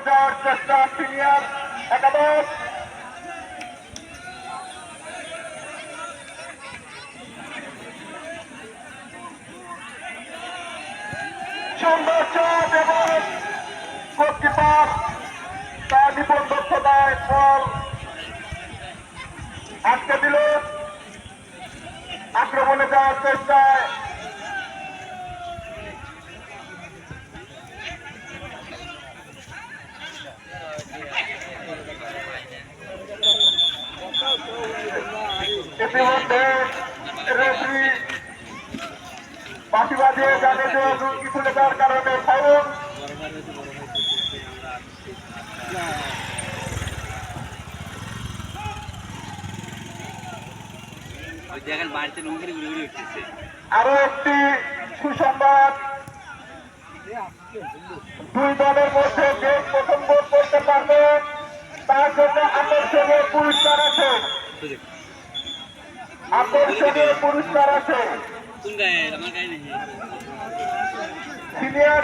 যাওয়ার চেষ্টা সিনিয়র একাদশ। সুন্দর শট এবং গোলকিপার তার বিপদ দক্ষতায় বল আটকে দিল। আক্রমণে যাওয়ার চেষ্টায় ইতিমধ্যে রেফারি বাঁশি বাজিয়ে জানে যে লুঙ্গি খুলে যাওয়ার কারণে ফাউল। আরো একটি সুসংবাদ, দুই দলের মধ্যে যে প্রথম গোল করতে পারবে তার জন্য আকর্ষণীয় পুরস্কার আছে। আকর্ষণীয় পুরস্কার আছে। সিনিয়র